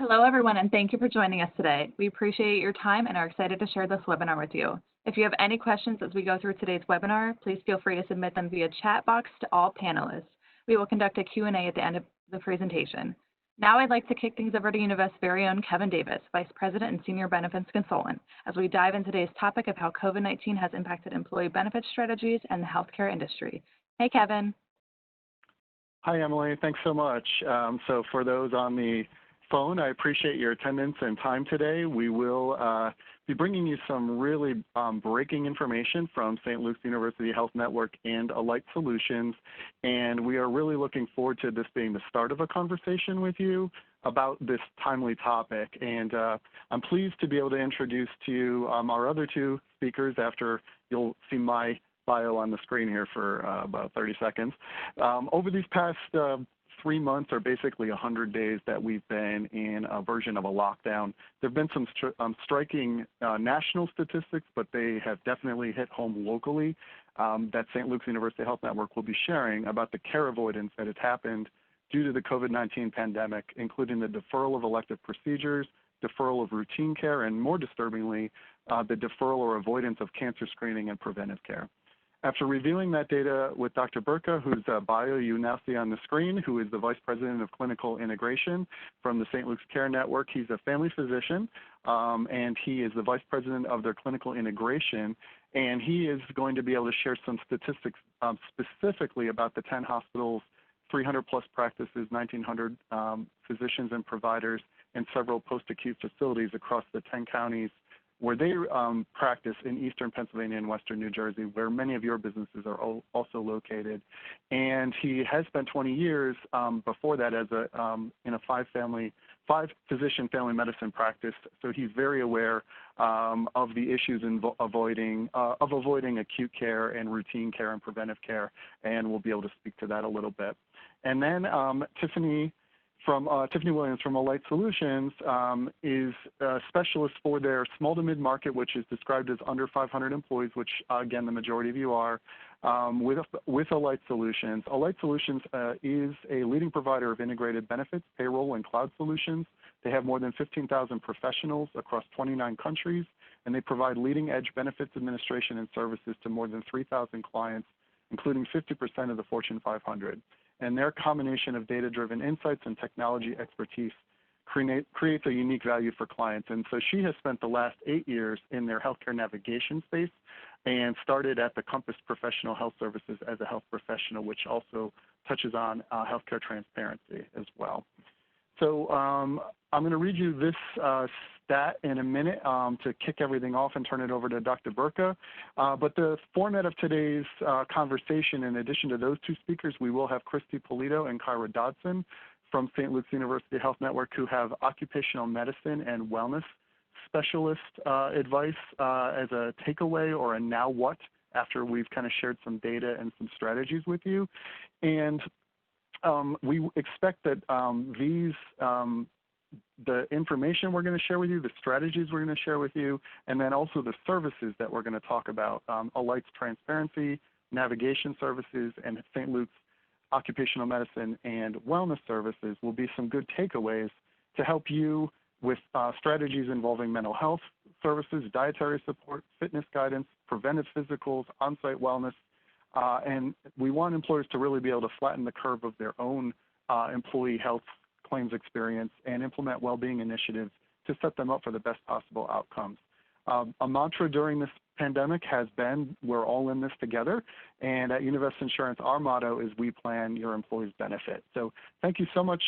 Hello, everyone, and thank you for joining us today. We appreciate your time and are excited to share this webinar with you. If you have any questions as we go through today's webinar, please feel free to submit them via chat box to all panelists. We will conduct a Q&A at the end of the presentation. Now I'd like to kick things over to Univest's very own Kevin Davis, Vice President and Senior Benefits Consultant, as we dive into today's topic of how COVID-19 has impacted employee benefit strategies and the healthcare industry. Hey, Kevin. Hi, Emily. Thanks so much. So for those on the phone, I appreciate your attendance and time today. We will be bringing you some really breaking information from St. Luke's University Health Network and Alight Solutions, and we are really looking forward to this being the start of a conversation with you about this timely topic. And I'm pleased to be able to introduce to you our other two speakers after you'll see my bio on the screen here for about 30 seconds. Over these past 3 months, or basically 100 days that we've been in a version of a lockdown, there have been some striking national statistics, but they have definitely hit home locally that St. Luke's University Health Network will be sharing about the care avoidance that has happened due to the COVID-19 pandemic, including the deferral of elective procedures, deferral of routine care, and more disturbingly, the deferral or avoidance of cancer screening and preventive care. After reviewing that data with Dr. Bertka, whose bio you now see on the screen, who is the Vice President of Clinical Integration from the St. Luke's Care Network, he's a family physician, and he is the Vice President of their Clinical Integration, and he is going to be able to share some statistics specifically about the 10 hospitals, 300 plus practices, 1,900 physicians and providers, and several post-acute facilities across the 10 counties where they practice in eastern Pennsylvania and western New Jersey, where many of your businesses are also located. And he has spent 20 years before that as in a five physician family medicine practice. So he's very aware of the issues in avoiding acute care and routine care and preventive care, and we'll be able to speak to that a little bit. And then Tiffany Williams from Alight Solutions is a specialist for their small to mid-market, which is described as under 500 employees, which again, the majority of you are, with Alight Solutions. Alight Solutions is a leading provider of integrated benefits, payroll, and cloud solutions. They have more than 15,000 professionals across 29 countries, and they provide leading-edge benefits administration and services to more than 3,000 clients, including 50% of the Fortune 500. And their combination of data-driven insights and technology expertise creates a unique value for clients. And so she has spent the last 8 years in their healthcare navigation space and started at the Compass Professional Health Services as a health professional, which also touches on healthcare transparency as well. So I'm going to read you this stat in a minute to kick everything off and turn it over to Dr. Bertka. But the format of today's conversation, in addition to those two speakers, we will have Christy Polito and Kyra Dodson from St. Luke's University Health Network, who have occupational medicine and wellness specialist advice as a takeaway or a now what after we've kind of shared some data and some strategies with you. And we expect that the information we're going to share with you, the strategies we're going to share with you, and then also the services that we're going to talk about, Alight's transparency, navigation services, and St. Luke's occupational medicine and wellness services will be some good takeaways to help you with strategies involving mental health services, dietary support, fitness guidance, preventive physicals, on-site wellness, and we want employers to really be able to flatten the curve of their own employee health claims experience and implement well-being initiatives to set them up for the best possible outcomes. A mantra during this pandemic has been, we're all in this together, and at Univest Insurance, our motto is we plan, your employees benefit. So thank you so much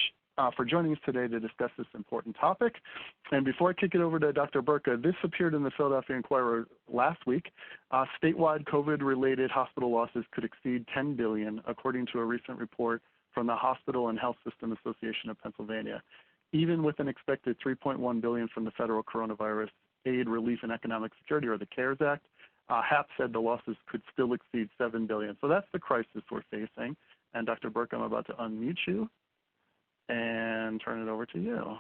for joining us today to discuss this important topic. And before I kick it over to Dr. Bertka, this appeared in the Philadelphia Inquirer last week. Statewide COVID-related hospital losses could exceed $10 billion, according to a recent report from the Hospital and Health System Association of Pennsylvania. Even with an expected $3.1 billion from the federal coronavirus aid, relief, and economic security, or the CARES Act, HAP said the losses could still exceed $7 billion. So that's the crisis we're facing. And Dr. Bertka, I'm about to unmute you and turn it over to you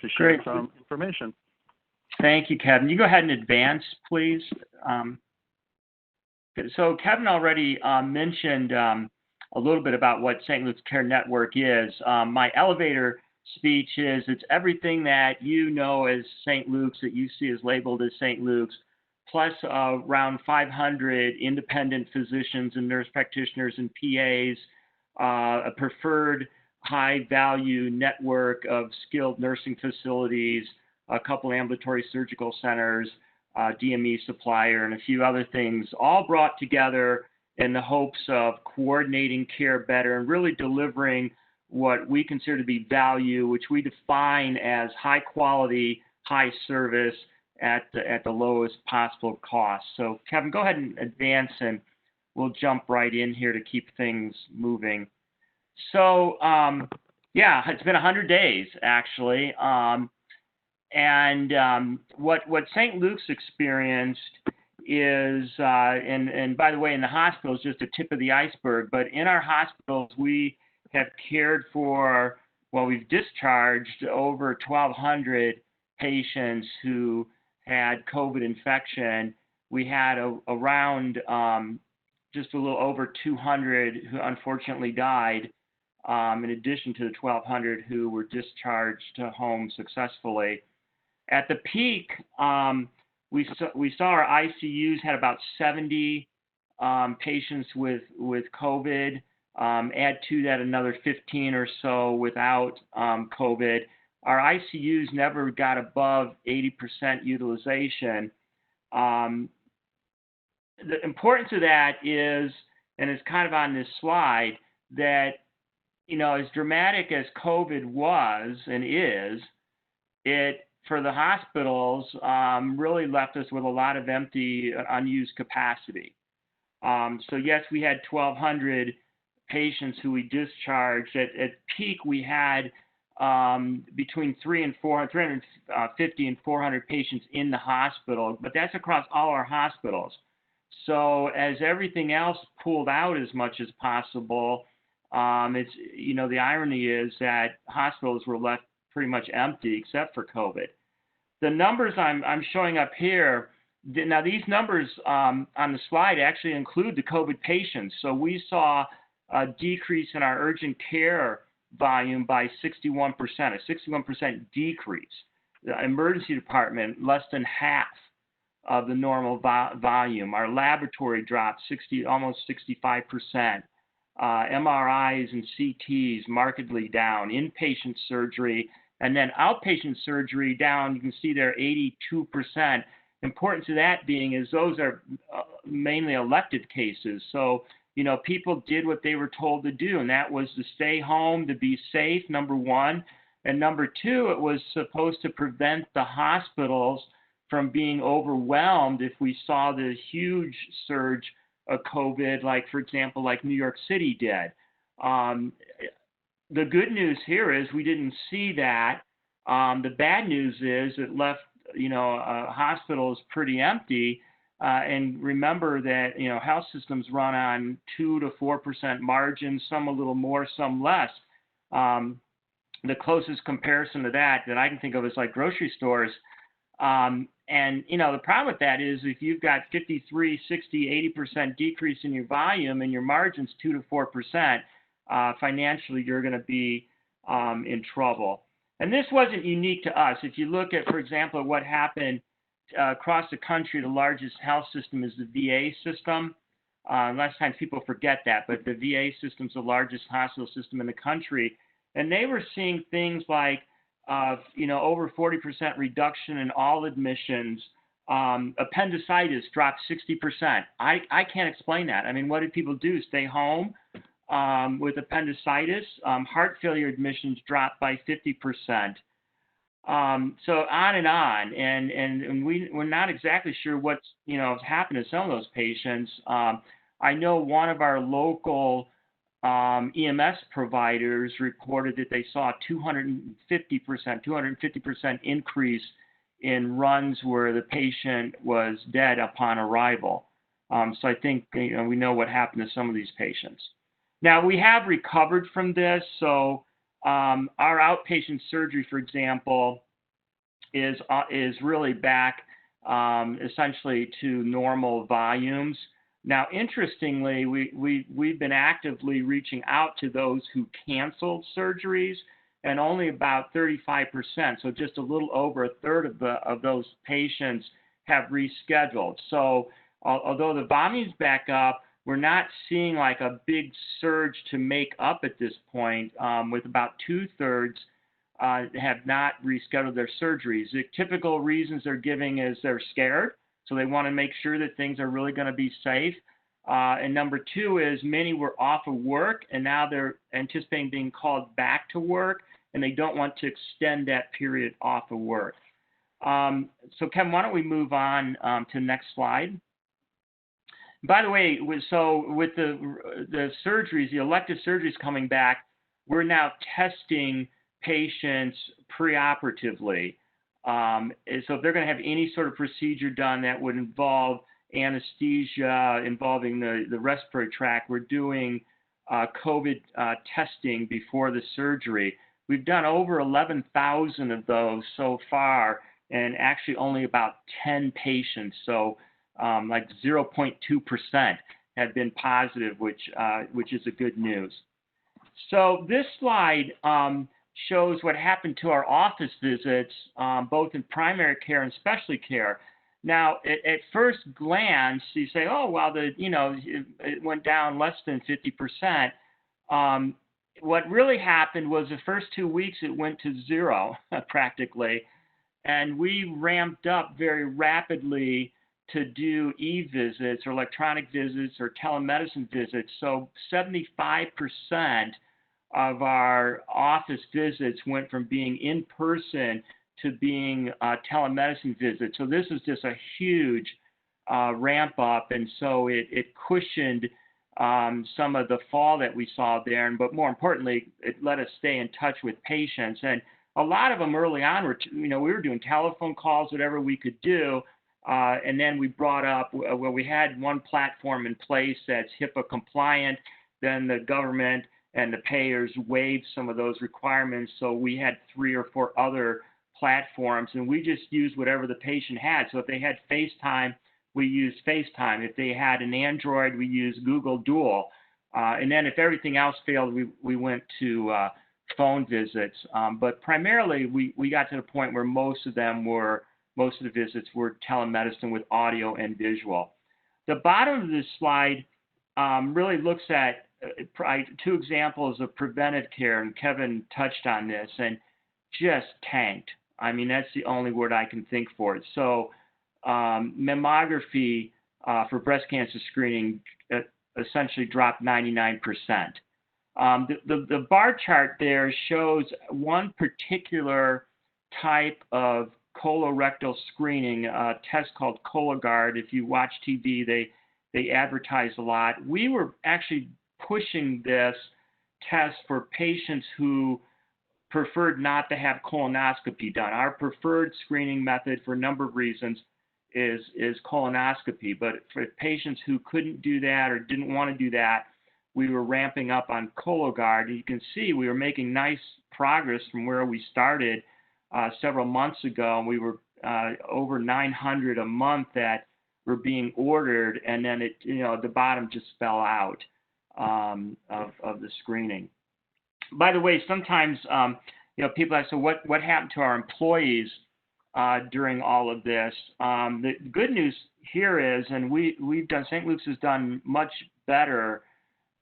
to share some information. Thank you, Kevin. You go ahead and advance, please. So Kevin already mentioned a little bit about what St. Luke's Care Network is. My elevator speeches. It's everything that you know as St. Luke's, that you see as labeled as St. Luke's, plus around 500 independent physicians and nurse practitioners and PAs, a preferred high-value network of skilled nursing facilities, a couple ambulatory surgical centers, DME supplier, and a few other things, all brought together in the hopes of coordinating care better and really delivering what we consider to be value, which we define as high quality, high service at the lowest possible cost. So Kevin, go ahead and advance and we'll jump right in here to keep things moving. So yeah, it's been 100 days actually. What St. Luke's experienced is, and by the way, in the hospitals, just the tip of the iceberg, but in our hospitals, we have cared for, well, we've discharged over 1,200 patients who had COVID infection. We had around just a little over 200 who unfortunately died, in addition to the 1,200 who were discharged home successfully. At the peak, we saw our ICUs had about 70 patients with COVID. Add to that another 15 or so without COVID. Our ICUs never got above 80% utilization. The importance of that is, and it's kind of on this slide, that, you know, as dramatic as COVID was and is, it, for the hospitals, really left us with a lot of empty, unused capacity. So yes, we had 1,200 patients who we discharged. At peak, we had between 350 and 400 patients in the hospital, but that's across all our hospitals. So as everything else pulled out as much as possible, it's, you know, the irony is that hospitals were left pretty much empty except for COVID. The numbers I'm showing up here, now these numbers on the slide actually include the COVID patients. So we saw a decrease in our urgent care volume by 61%, a 61% decrease. The emergency department, less than half of the normal volume. Our laboratory dropped almost 65%. MRIs and CTs markedly down. Inpatient surgery and then outpatient surgery down, you can see there 82%. Importance of that being is those are mainly elective cases. So, you know, people did what they were told to do, and that was to stay home, to be safe, number one. And number two, it was supposed to prevent the hospitals from being overwhelmed if we saw the huge surge of COVID, like, for example, like New York City did. The good news here is we didn't see that. The bad news is it left, you know, hospitals pretty empty. And remember that, you know, health systems run on 2 to 4% margins, some a little more, some less. The closest comparison to that I can think of is like grocery stores. And, you know, the problem with that is if you've got 53, 60, 80% decrease in your volume and your margins 2 to 4%, financially you're going to be in trouble. And this wasn't unique to us. If you look at, for example, what happened across the country, the largest health system is the VA system. Last times people forget that, but the VA system is the largest hospital system in the country. And they were seeing things like, you know, over 40% reduction in all admissions. Appendicitis dropped 60%. I can't explain that. I mean, what did people do? Stay home with appendicitis? Heart failure admissions dropped by 50%. So on and on. And we're not exactly sure what's, you know, happened to some of those patients. I know one of our local EMS providers reported that they saw a 250% increase in runs where the patient was dead upon arrival. So I think, you know, we know what happened to some of these patients. Now, we have recovered from this. So our outpatient surgery, for example, is really back essentially to normal volumes. Now, interestingly, we've been actively reaching out to those who canceled surgeries and only about 35%, so just a little over a third of those patients have rescheduled. So although the volume's back up, we're not seeing like a big surge to make up at this point, with about 2/3 have not rescheduled their surgeries. The typical reasons they're giving is they're scared, so they want to make sure that things are really going to be safe. And number two is many were off of work, and now they're anticipating being called back to work, and they don't want to extend that period off of work. So Kevin, why don't we move on to the next slide? By the way, so with the surgeries, the elective surgeries coming back, we're now testing patients preoperatively. So if they're going to have any sort of procedure done that would involve anesthesia involving the respiratory tract, we're doing COVID testing before the surgery. We've done over 11,000 of those so far, and actually only about 10 patients. So like 0.2% have been positive, which is a good news. So this slide shows what happened to our office visits, both in primary care and specialty care. Now, at first glance, you say, oh, well, it went down less than 50%. What really happened was the first 2 weeks it went to zero practically, and we ramped up very rapidly to do e-visits or electronic visits or telemedicine visits. So 75% of our office visits went from being in person to being telemedicine visits. So this is just a huge ramp up, and so it cushioned some of the fall that we saw there, but more importantly, it let us stay in touch with patients. And a lot of them early on were, we were doing telephone calls, whatever we could do, and then we brought up, well, we had one platform in place that's HIPAA compliant, then the government and the payers waived some of those requirements, so we had 3 or 4 other platforms, and we just used whatever the patient had. So if they had FaceTime, we used FaceTime. If they had an Android, we used Google Duo. And then if everything else failed, we went to phone visits. But primarily, we got to the point where most of the visits were telemedicine with audio and visual. The bottom of this slide really looks at 2 examples of preventive care, and Kevin touched on this, and just tanked. I mean, that's the only word I can think for it. So mammography for breast cancer screening essentially dropped 99%. The bar chart there shows one particular type of colorectal screening, a test called Cologuard. If you watch TV, they advertise a lot. We were actually pushing this test for patients who preferred not to have colonoscopy done. Our preferred screening method for a number of reasons is colonoscopy, but for patients who couldn't do that or didn't want to do that, we were ramping up on Cologuard. You can see we were making nice progress from where we started several months ago, and we were over 900 a month that were being ordered, and then the bottom just fell out of the screening. By the way, sometimes people ask, so what happened to our employees during all of this? The good news here is, and we've done, St. Luke's has done much better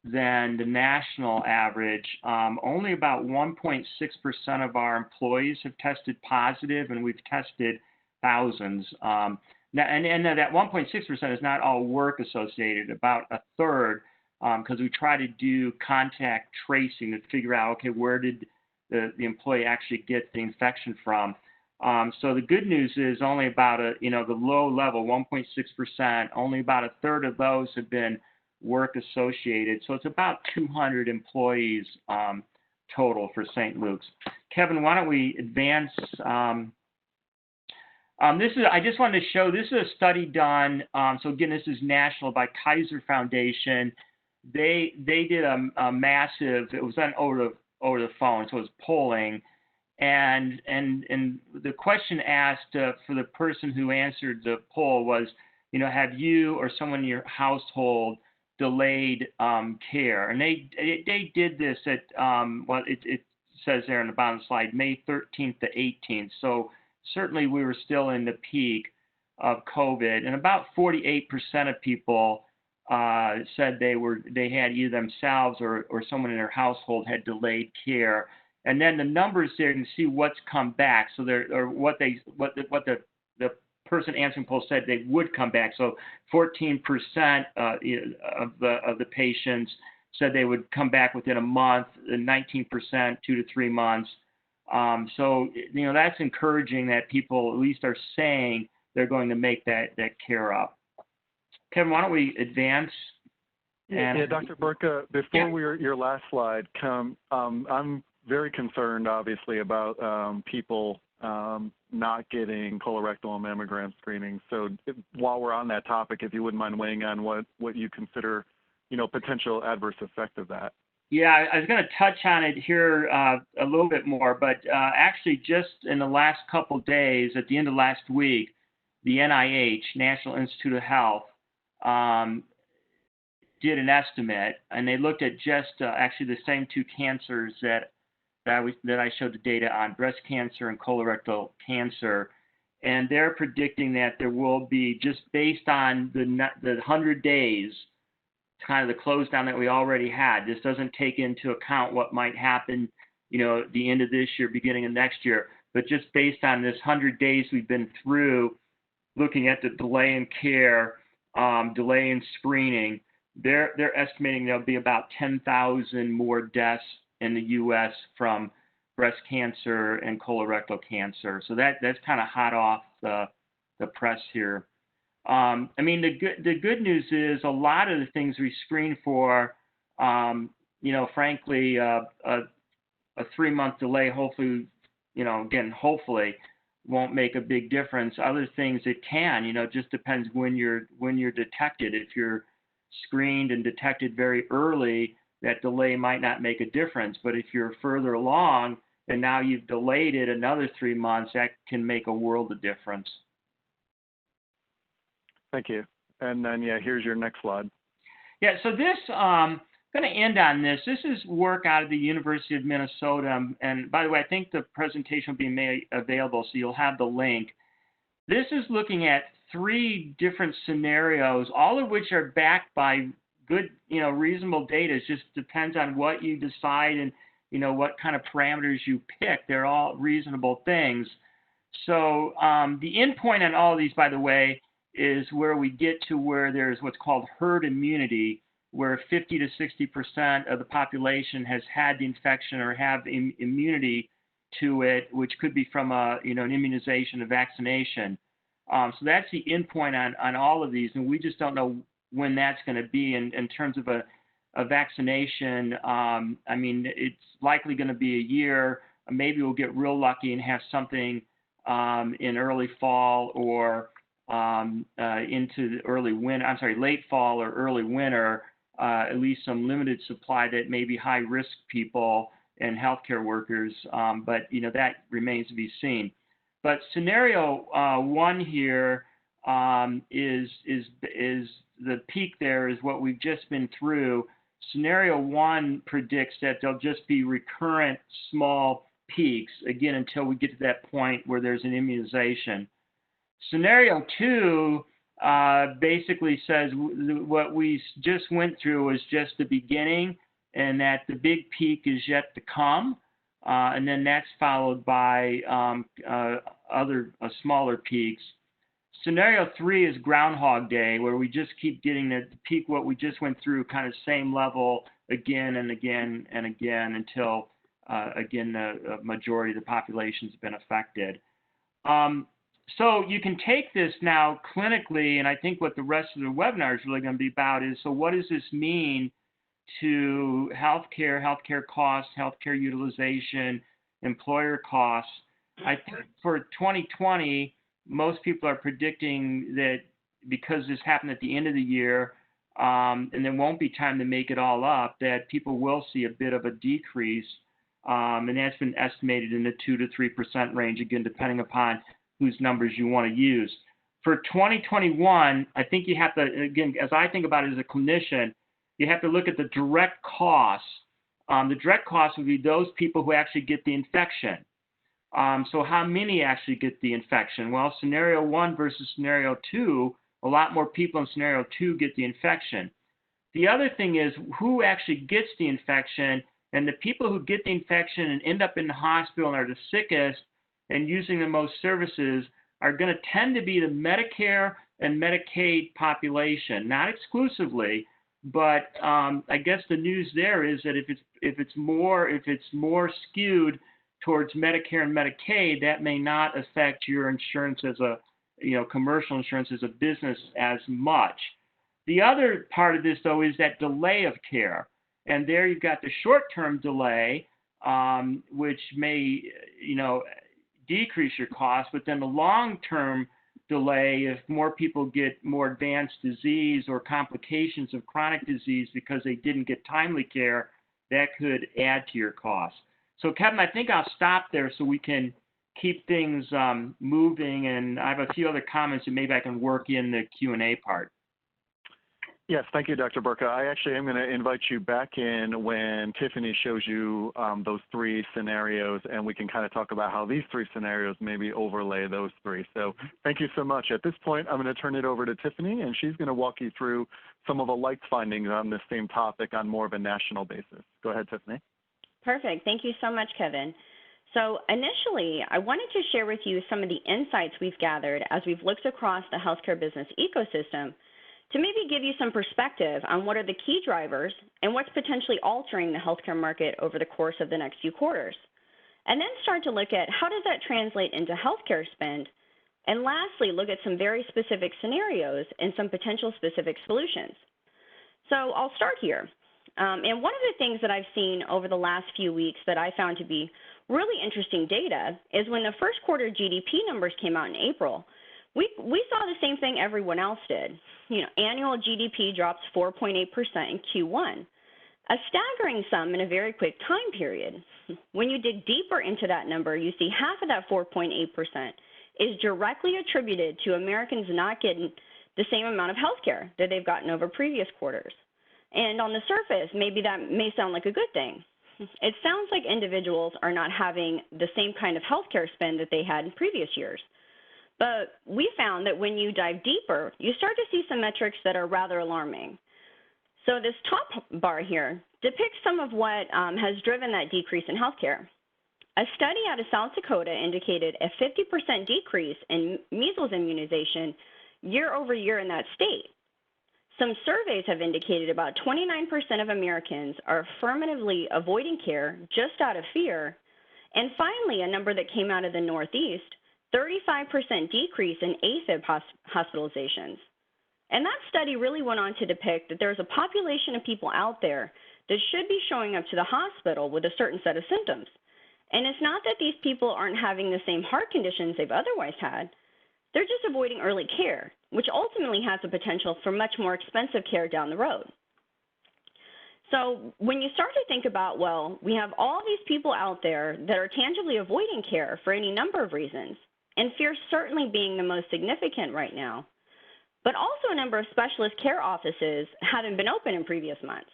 than the national average. Only about 1.6% of our employees have tested positive, and we've tested thousands. Now, and that 1.6% is not all work associated, about a third, because we try to do contact tracing to figure out, okay, where did the employee actually get the infection from? So the good news is only about the low level, 1.6%, only about a third of those have been work associated. So it's about 200 employees total for St. Luke's. Kevin, why don't we advance? I just wanted to show, this is a study done, so again, this is national, by Kaiser Foundation. They did a massive, it was done over the phone, so it was polling, and the question asked for the person who answered the poll was, have you or someone in your household delayed care? And they did this at it says there on the bottom of the slide, May 13th to 18th. So certainly we were still in the peak of COVID, and about 48% of people said they had either themselves or someone in their household had delayed care. And then the numbers there, you can see what's come back. So what the person answering poll said they would come back. So 14% of the patients said they would come back within a month, and 19% 2 to 3 months. So that's encouraging that people at least are saying they're going to make that care up. Kevin, why don't we advance? Yeah, Dr. Bertka, before your last slide, I'm very concerned, obviously, about people not getting colorectal and mammogram screening. So while we're on that topic, if you wouldn't mind weighing on what you consider, potential adverse effect of that. Yeah, I was going to touch on it here a little bit more, but actually just in the last couple of days, at the end of last week, the NIH, National Institute of Health, did an estimate, and they looked at just actually the same two cancers that I showed the data on, breast cancer and colorectal cancer, and they're predicting that there will be, just based on the 100 days, kind of the close down that we already had. This doesn't take into account what might happen, at the end of this year, beginning of next year, but just based on this 100 days we've been through, looking at the delay in care, delay in screening, they're estimating there'll be about 10,000 more deaths in the U.S. from breast cancer and colorectal cancer. So that's kind of hot off the press here. The good news is a lot of the things we screen for, frankly, a 3-month delay, hopefully, hopefully won't make a big difference. Other things it can, just depends when you're detected. If you're screened and detected very early, that delay might not make a difference. But if you're further along and now you've delayed it another 3 months, that can make a world of difference. Thank you. And then, here's your next slide. Yeah, so this, I'm going to end on this. This is work out of the University of Minnesota. And by the way, I think the presentation will be made available, so you'll have the link. This is looking at 3 different scenarios, all of which are backed by good, reasonable data. It just depends on what you decide and, what kind of parameters you pick. They're all reasonable things. So the endpoint on all of these, by the way, is where we get to where there's what's called herd immunity, where 50 to 60% of the population has had the infection or have immunity to it, which could be from an immunization, a vaccination. So that's the endpoint on all of these, and we just don't know when that's going to be. In terms of a vaccination, it's likely going to be a year. Maybe we'll get real lucky and have something in early fall or into the early winter. Late fall or early winter. At least some limited supply that may be high-risk people and healthcare workers, but that remains to be seen. But scenario 1 here is the peak. There is what we've just been through. Scenario 1 predicts that there'll just be recurrent small peaks, again, until we get to that point where there's an immunization. Scenario 2 basically says what we just went through is just the beginning, and that the big peak is yet to come, and then that's followed by other smaller peaks. Scenario 3 is Groundhog Day, where we just keep getting the peak, what we just went through, kind of same level again and again and again until, again, the majority of the population has been affected. So you can take this now clinically, and I think what the rest of the webinar is really going to be about is, so what does this mean to healthcare costs, healthcare utilization, employer costs? I think for 2020, most people are predicting that because this happened at the end of the year, and there won't be time to make it all up, that people will see a bit of a decrease, and that's been estimated in the 2 to 3% range, again, depending upon whose numbers you want to use. For 2021, I think you have to, again, as I think about it as a clinician, you have to look at the direct costs The direct cost would be those people who actually get the infection. So how many actually get the infection? Well, scenario 1 versus scenario 2, a lot more people in scenario 2 get the infection. The other thing is who actually gets the infection, and the people who get the infection and end up in the hospital and are the sickest and using the most services are going to tend to be the Medicare and Medicaid population, not exclusively, but I guess the news there is that if it's more skewed towards Medicare and Medicaid, that may not affect your insurance as a, commercial insurance as a business as much. The other part of this, though, is that delay of care. And there you've got the short-term delay, which may, decrease your cost, but then the long-term delay, if more people get more advanced disease or complications of chronic disease because they didn't get timely care, that could add to your cost. So, Kevin, I think I'll stop there so we can keep things moving, and I have a few other comments that maybe I can work in the Q&A part. Yes, thank you, Dr. Bertka. I actually am going to invite you back in when Tiffany shows you those 3 scenarios, and we can kind of talk about how these 3 scenarios maybe overlay those 3. So thank you so much. At this point, I'm going to turn it over to Tiffany, and she's going to walk you through some of Alight's findings on this same topic on more of a national basis. Go ahead, Tiffany. Perfect. Thank you so much, Kevin. So initially, I wanted to share with you some of the insights we've gathered as we've looked across the healthcare business ecosystem to maybe give you some perspective on what are the key drivers and what's potentially altering the healthcare market over the course of the next few quarters. And then start to look at how does that translate into healthcare spend, and lastly, look at some very specific scenarios and some potential specific solutions. So I'll start here. And one of the things that I've seen over the last few weeks that I found to be really interesting data is when the first quarter GDP numbers came out in April, we saw the same thing everyone else did. Annual GDP drops 4.8% in Q1, a staggering sum in a very quick time period. When you dig deeper into that number, you see half of that 4.8% is directly attributed to Americans not getting the same amount of health care that they've gotten over previous quarters. And on the surface, maybe that may sound like a good thing. It sounds like individuals are not having the same kind of health care spend that they had in previous years. But we found that when you dive deeper, you start to see some metrics that are rather alarming. So this top bar here depicts some of what has driven that decrease in healthcare. A study out of South Dakota indicated a 50% decrease in measles immunization year over year in that state. Some surveys have indicated about 29% of Americans are affirmatively avoiding care just out of fear. And finally, a number that came out of the Northeast, 35% decrease in AFib hospitalizations. And that study really went on to depict that there's a population of people out there that should be showing up to the hospital with a certain set of symptoms. And it's not that these people aren't having the same heart conditions they've otherwise had. They're just avoiding early care, which ultimately has the potential for much more expensive care down the road. So when you start to think about, well, we have all these people out there that are tangibly avoiding care for any number of reasons, and fear certainly being the most significant right now, but also a number of specialist care offices haven't been open in previous months.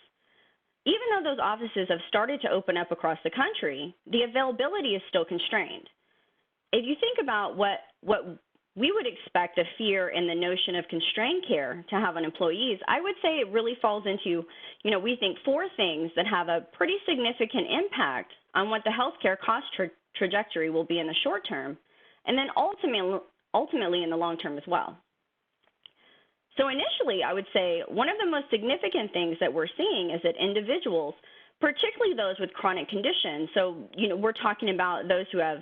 Even though those offices have started to open up across the country, the availability is still constrained. If you think about what we would expect the fear and the notion of constrained care to have on employees, I would say it really falls into, we think 4 things that have a pretty significant impact on what the healthcare cost trajectory will be in the short term, and then ultimately in the long term as well. So initially, I would say one of the most significant things that we're seeing is that individuals, particularly those with chronic conditions, so, we're talking about those who have,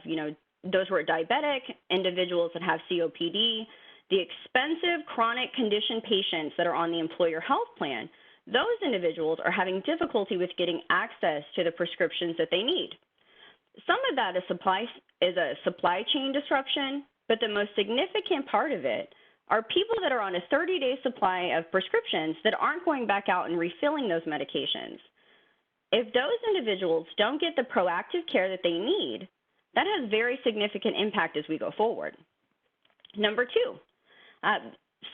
those who are diabetic, individuals that have COPD, the expensive chronic condition patients that are on the employer health plan, those individuals are having difficulty with getting access to the prescriptions that they need. Some of that is a supply chain disruption, but the most significant part of it are people that are on a 30-day supply of prescriptions that aren't going back out and refilling those medications. If those individuals don't get the proactive care that they need, that has very significant impact as we go forward. Number 2,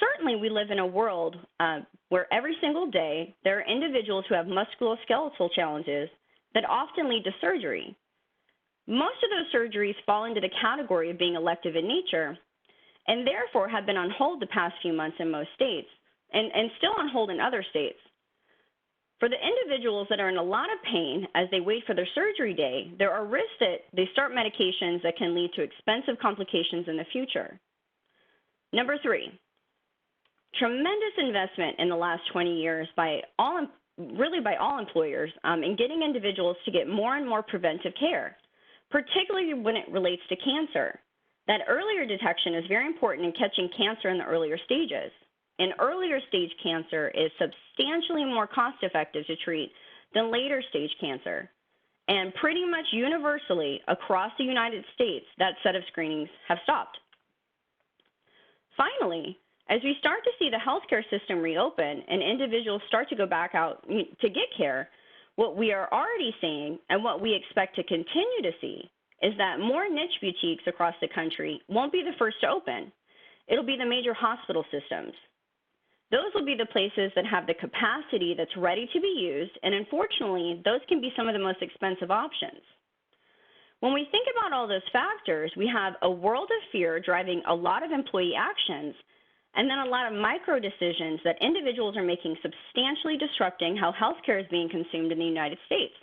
certainly we live in a world where every single day there are individuals who have musculoskeletal challenges that often lead to surgery. Most of those surgeries fall into the category of being elective in nature and therefore have been on hold the past few months in most states and still on hold in other states. For the individuals that are in a lot of pain as they wait for their surgery day, there are risks that they start medications that can lead to expensive complications in the future. Number 3, tremendous investment in the last 20 years by all employers in getting individuals to get more and more preventive care, particularly when it relates to cancer. That earlier detection is very important in catching cancer in the earlier stages. And earlier stage cancer is substantially more cost effective to treat than later stage cancer. And pretty much universally across the United States, that set of screenings have stopped. Finally, as we start to see the healthcare system reopen and individuals start to go back out to get care, what we are already seeing and what we expect to continue to see is that more niche boutiques across the country won't be the first to open. It'll be the major hospital systems. Those will be the places that have the capacity that's ready to be used, and unfortunately, those can be some of the most expensive options. When we think about all those factors, we have a world of fear driving a lot of employee actions, and then a lot of micro decisions that individuals are making substantially disrupting how healthcare is being consumed in the United States.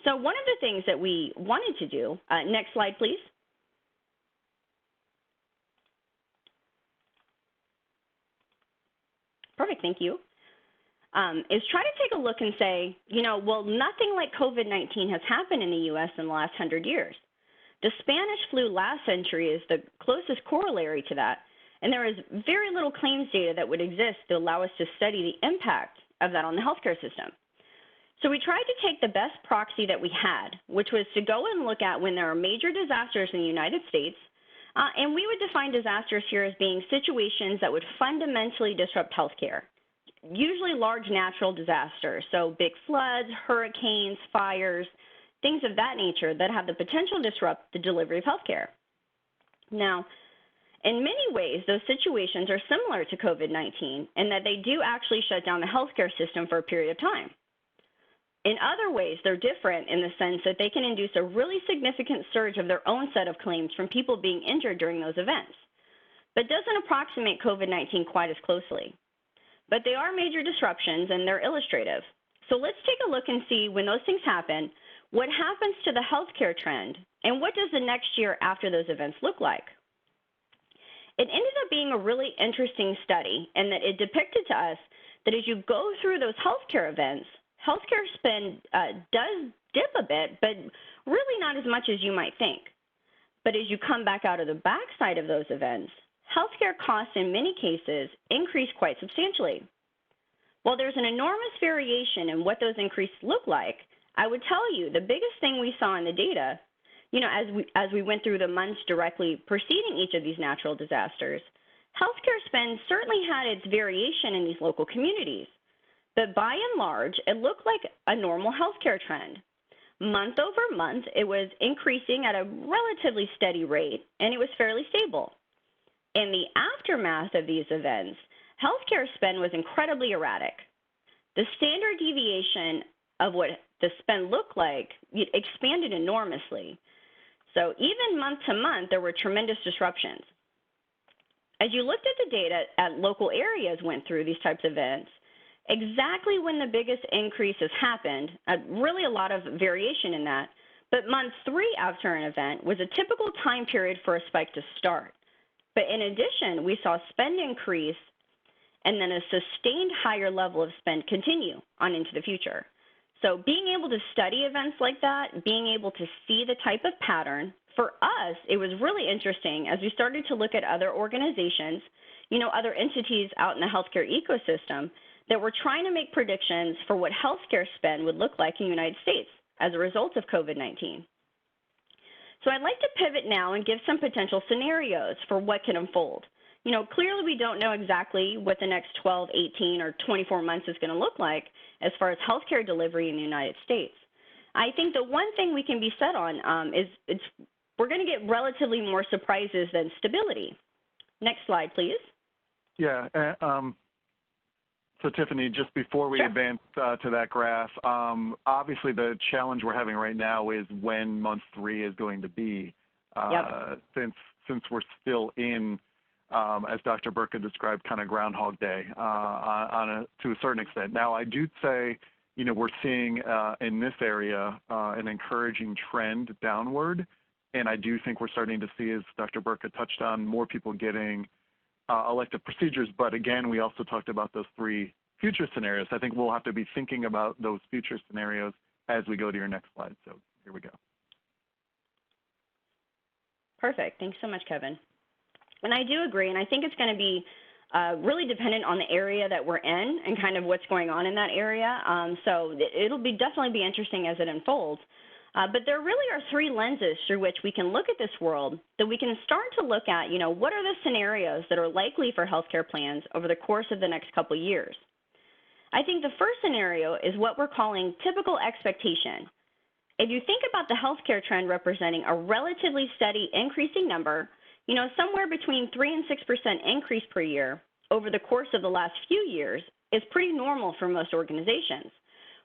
So one of the things that we wanted to do, next slide please. Perfect, thank you. Is try to take a look and say, well, nothing like COVID-19 has happened in the U.S. in the last 100 years. The Spanish flu last century is the closest corollary to that, and there is very little claims data that would exist to allow us to study the impact of that on the healthcare system. So we tried to take the best proxy that we had, which was to go and look at when there are major disasters in the United States, and we would define disasters here as being situations that would fundamentally disrupt healthcare, usually large natural disasters, so big floods, hurricanes, fires, things of that nature that have the potential to disrupt the delivery of healthcare. Now, in many ways, those situations are similar to COVID-19 in that they do actually shut down the healthcare system for a period of time. In other ways, they're different in the sense that they can induce a really significant surge of their own set of claims from people being injured during those events, but doesn't approximate COVID-19 quite as closely. But they are major disruptions and they're illustrative. So let's take a look and see when those things happen, what happens to the healthcare trend, and what does the next year after those events look like? It ended up being a really interesting study in that it depicted to us that as you go through those healthcare events, healthcare spend does dip a bit, but really not as much as you might think. But as you come back out of the backside of those events, healthcare costs in many cases increase quite substantially. While there's an enormous variation in what those increases look like, I would tell you the biggest thing we saw in the data, as we went through the months directly preceding each of these natural disasters, healthcare spend certainly had its variation in these local communities. But by and large, it looked like a normal healthcare trend. Month over month, it was increasing at a relatively steady rate, and it was fairly stable. In the aftermath of these events, healthcare spend was incredibly erratic. The standard deviation of what the spend looked like expanded enormously. So even month to month, there were tremendous disruptions. As you looked at the data at local areas went through these types of events, exactly when the biggest increases happened, really a lot of variation in that, but month 3 after an event was a typical time period for a spike to start. But in addition, we saw spend increase and then a sustained higher level of spend continue on into the future. So being able to study events like that, being able to see the type of pattern, for us, it was really interesting as we started to look at other organizations, other entities out in the healthcare ecosystem that were trying to make predictions for what healthcare spend would look like in the United States as a result of COVID-19. So I'd like to pivot now and give some potential scenarios for what can unfold. Clearly we don't know exactly what the next 12, 18, or 24 months is going to look like as far as healthcare delivery in the United States. I think the one thing we can be set on is we're going to get relatively more surprises than stability. Next slide, please. Yeah. So Tiffany, just before we Sure. advance to that graph, obviously the challenge we're having right now is when month 3 is going to be, since we're still in, as Dr. Bertka described, kind of Groundhog Day to a certain extent. Now, I do say, you know, we're seeing in this area an encouraging trend downward, and I do think we're starting to see, as Dr. Bertka touched on, more people getting elective procedures. But again, we also talked about those 3 future scenarios. I think we'll have to be thinking about those future scenarios as we go to your next slide. So here we go. Perfect. Thanks so much, Kevin. And I do agree, and I think it's going to be really dependent on the area that we're in and kind of what's going on in that area. So it'll definitely be interesting as it unfolds. But there really are 3 lenses through which we can look at this world that we can start to look at, you know, what are the scenarios that are likely for healthcare plans over the course of the next couple of years. I think the first scenario is what we're calling typical expectation. If you think about the healthcare trend representing a relatively steady increasing number, you know, somewhere between 3 and 6% increase per year over the course of the last few years is pretty normal for most organizations.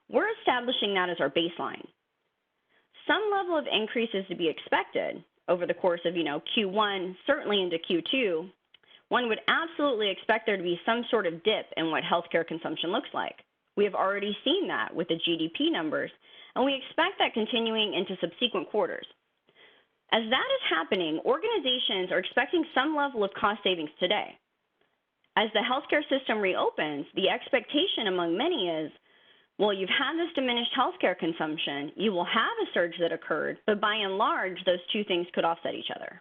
We're establishing that as our baseline. Some level of increase is to be expected over the course of, you know, Q1, certainly into Q2. One would absolutely expect there to be some sort of dip in what healthcare consumption looks like. We have already seen that with the GDP numbers, and we expect that continuing into subsequent quarters. As that is happening, organizations are expecting some level of cost savings today. As the healthcare system reopens, the expectation among many is, well, you've had this diminished healthcare consumption, you will have a surge that occurred, but by and large, those 2 things could offset each other.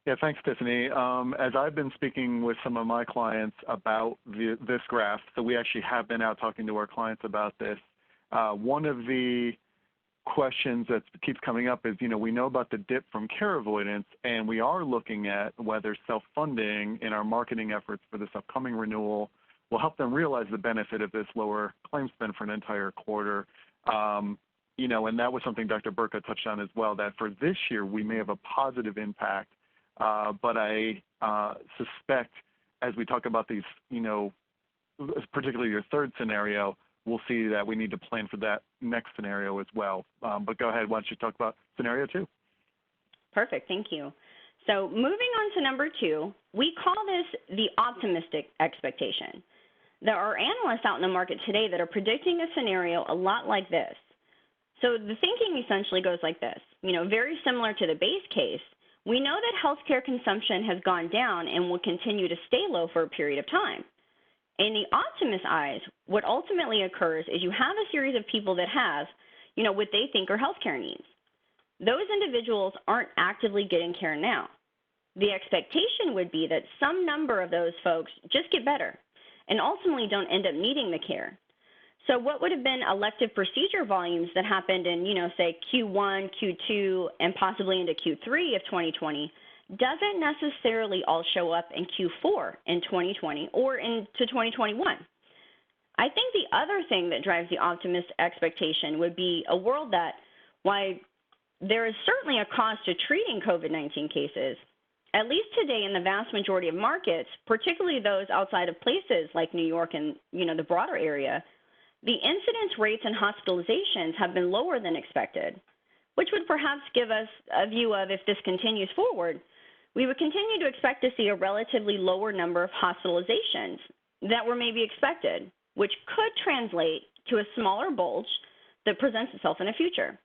Yeah, thanks, Tiffany. As I've been speaking with some of my clients about this graph, so we actually have been out talking to our clients about this. One of the questions that keeps coming up is, you know, we know about the dip from care avoidance, and we are looking at whether self-funding in our marketing efforts for this upcoming renewal will help them realize the benefit of this lower claim spend for an entire quarter. You know, and that was something Dr. Bertka touched on as well, that for this year we may have a positive impact, but I suspect as we talk about these, you know, particularly your third scenario, we'll see that we need to plan for that next scenario as well. But go ahead, why don't you talk about scenario 2? Perfect, thank you. So moving on to number 2, we call this the optimistic expectation. There are analysts out in the market today that are predicting a scenario a lot like this. So the thinking essentially goes like this. You know, very similar to the base case, we know that healthcare consumption has gone down and will continue to stay low for a period of time. In the optimist's eyes, what ultimately occurs is you have a series of people that have, you know, what they think are healthcare needs. Those individuals aren't actively getting care now. The expectation would be that some number of those folks just get better and ultimately don't end up needing the care. So what would have been elective procedure volumes that happened in, you know, say Q1, Q2, and possibly into Q3 of 2020 doesn't necessarily all show up in Q4 in 2020 or into 2021. I think the other thing that drives the optimist expectation would be a world that, while there is certainly a cost to treating COVID-19 cases, at least today in the vast majority of markets, particularly those outside of places like New York and, you know, the broader area, the incidence rates and hospitalizations have been lower than expected, which would perhaps give us a view of, if this continues forward, we would continue to expect to see a relatively lower number of hospitalizations that were maybe expected, which could translate to a smaller bulge that presents itself in the future.